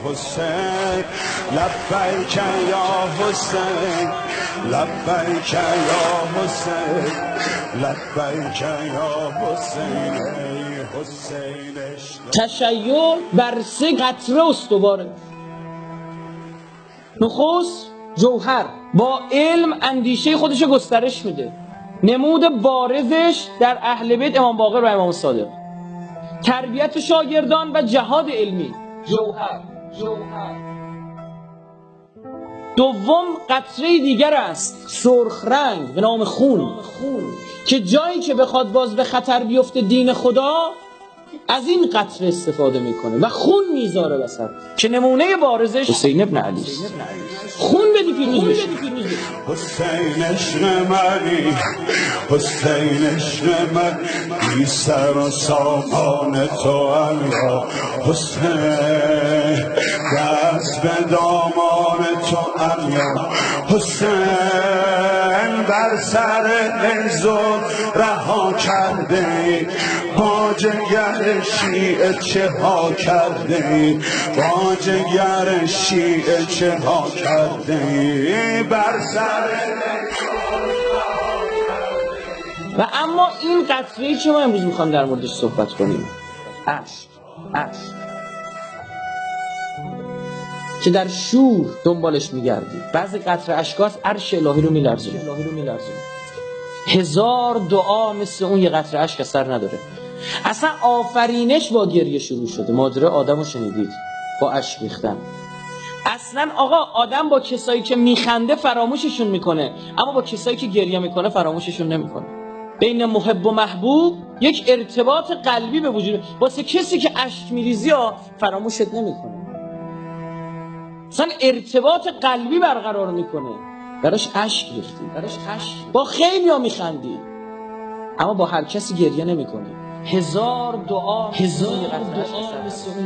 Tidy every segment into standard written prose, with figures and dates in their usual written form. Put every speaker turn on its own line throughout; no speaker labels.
حسین لبیک یا حسین لبیک یا حسین لبیک یا حسین حسین.
تشیع بر 3 قطره استواره. نخست جوهر با علم اندیشه خودش گسترش میده. نمود بارزش در اهل بیت امام باقر و امام صادق. تربیت شاگردان و جهاد علمی. جوهر. دوم قطره دیگر است، سرخ رنگ به نام خون، که جایی که بخواد باز به خطر بیفته دین خدا از این قطره استفاده میکنه و خون میذاره وسط، که نمونه بارزش حسین ابن علی است. خون بدی پیروز بشی.
حسین عشق منی، حسین عشق من، بی سر و سامان تو الله. حسین دست به دامان تو الله. حسین بر سر نزول رها کرده، با جگر شیعه چه ها کرده، با جگر شیعه چه ها کرده، بر سر
و اما این قطره‌ای که ما امروز میخوام در موردش صحبت کنیم، اشک که در شور دنبالش میگردی. بعضی قطره اشکاست عرش الهی رو میلرزونه. 1000 دعا مثل اون یه قطره اشک اثر نداره. اصلا آفرینش با گریه شروع شده. ماجرای آدم رو شنیدید با اشک ریختن. اصلا آقا آدم با کسایی که میخنده فراموششون میکنه، اما با کسایی که گریه میکنه فراموششون نمیکنه. بین محب و محبوب یک ارتباط قلبی به وجود، واسه کسی که اشک میریزی فراموشت نمیکنه، اصلا ارتباط قلبی برقرار میکنه. براش اشک ریختی، با خیلی ها میخندی، اما با هر کسی گریه نمیکنی. 1000 دعا مثل اون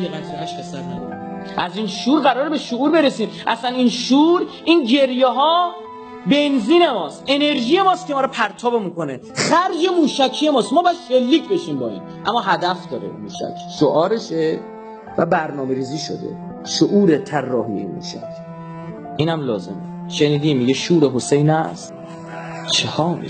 یه قطره اشک اثر نداره. از این شور قراره به شعور برسیم. اصلا این شور، این گریه ها بنزین ماست، انرژی ماست که ما رو پرتاب میکنه، خرج موشکی ماست. ما باید شلیک بشیم با این، اما هدف داره موشک، شعارشه و برنامه ریزی شده. شعور طراحی موشک اینم لازمه. شنیدیم میگه شور حسین است چه ها می.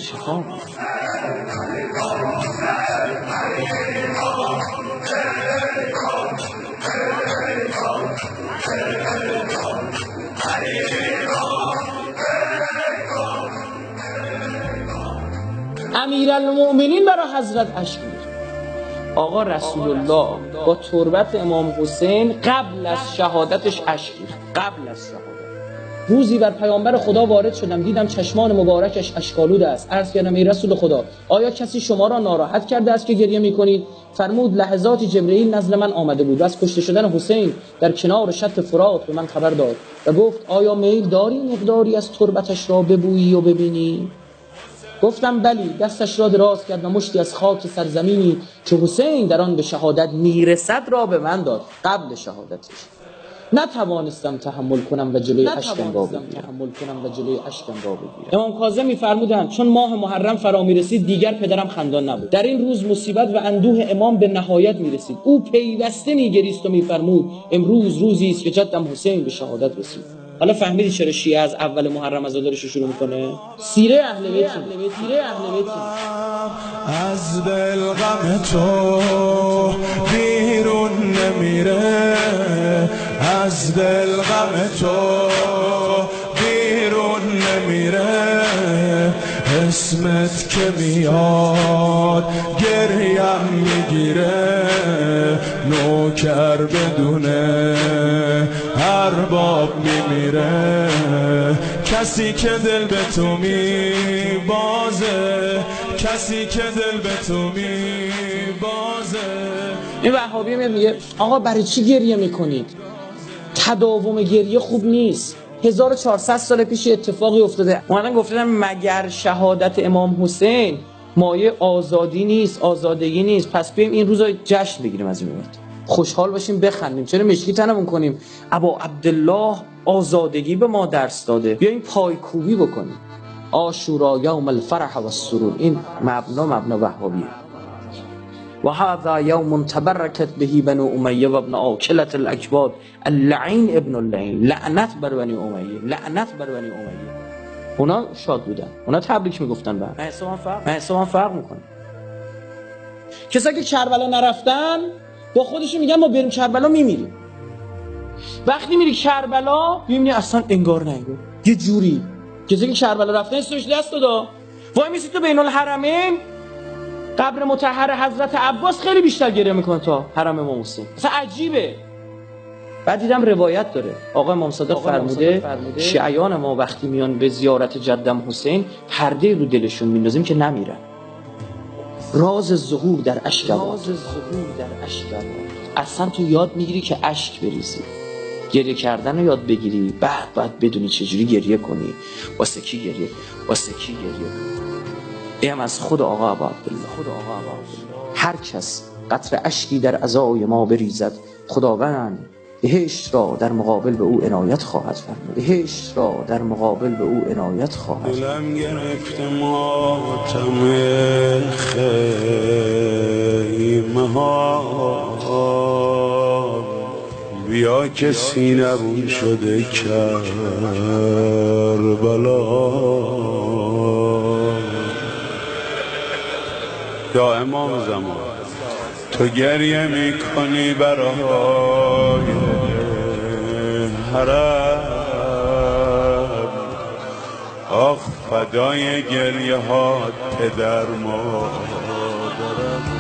امیرالمؤمنین برای حضرت اشک ریخت. آقا رسول الله با تربت امام حسین قبل از شهادتش اشک ریخت. قبل از شهادت روزی بر پیامبر خدا وارد شدم، دیدم چشمان مبارکش اشک‌آلود است. عرض کردم ای رسول خدا، آیا کسی شما را ناراحت کرده است که گریه می‌کنید؟ فرمود لحظاتی جبرئیل نزد من آمده بود و از کشته شدن حسین در کنار شط فرات به من خبر داد و گفت آیا میل داری مقداری از تربتش را ببویی و ببینی؟ گفتم بلی. دستش را دراز کرد و مشتی از خاک سرزمینی که حسین در آن به شهادت میرسد را به من داد. قبل شهادتش نتوانستم تحمل کنم و جلوی اشکم را بگیرم. امام کاظم می‌فرمودند چون ماه محرم فرا می‌رسید دیگر پدرم خندان نبود. در این روز مصیبت و اندوه امام به نهایت می‌رسید. او پیوسته می‌گریست و می‌فرمود امروز روزی است که جدم حسین به شهادت رسید. حالا فهمیدی چرا شیعه از اول محرم عزادارش رو شروع میکنه؟ سیره اهل بیت.
از دل غم تو بیرون نمیره، از دل غم تو بیرون نمیره، اسمت که میاد گریم میگیره، نوکر بدونه ارباب میمیره، کسی که دل به تو میبازه، کسی که دل به تو میبازه.
این وهابی میگه آقا برای چی گریه میکنید؟ تداوم گریه خوب نیست. 1400 سال پیش اتفاقی افتاده. اومدن گفتن مگر شهادت امام حسین مایه آزادی نیست، آزادگی نیست، پس بیایم این روزا جشن بگیریم، از این بعد خوشحال باشیم، بخندیم. چرا مشکی تنمون کنیم؟ ابا عبدالله آزادگی به ما درس داده، بیایم پایکوبی بکنیم. عاشورا یوم الفرح و السرور، این مبنا وهابیه. و هذا یوم تبرکت به بنو امیه و ابن آکلة الاکباد اللعین ابن اللعین، لعنت بر بنی امیه، لعنت بر بنی امیه. اونا شاد بودن، اونا تبریک میگفتن. بعد من حسابم فرق میکنه. کسایی که کربلا نرفتن با خودشون میگن ما بریم کربلا میمیریم. وقتی میری کربلا میبینی اصلا انگار نه انگار یه جوری. کسی که کربلا رفتن استوش دست دادا وای میسی تو بین الحرمین، قبر مطهر حضرت عباس خیلی بیشتر گریه میکنه تا حرم امام حسین. اصلا عجیبه. بعد دیدم روایت داره آقا امام صادق فرموده شیعیان ما وقتی میان به زیارت جدم حسین پرده رو دلشون میندازیم که نمیرن. راز ظهور در اشک اصلا تو یاد میگیری که اشک بریزی، گریه کردن رو یاد بگیری، بعد بدونی چجوری گریه کنی، واسه کی گریه کنی. ایم از خود آقا ابا عبدالله، هر کس قطره اشکی در عزای ما بریزد، خداوند بهشت را در مقابل به او عنایت خواهد فرمود.
دلم گرفت ماتم خیمه ها، بیا که سینمون شده کربلا. یا امام زمان تو گریه میکنی برای حرم، آخ فدای گریه ها پدر مادرم.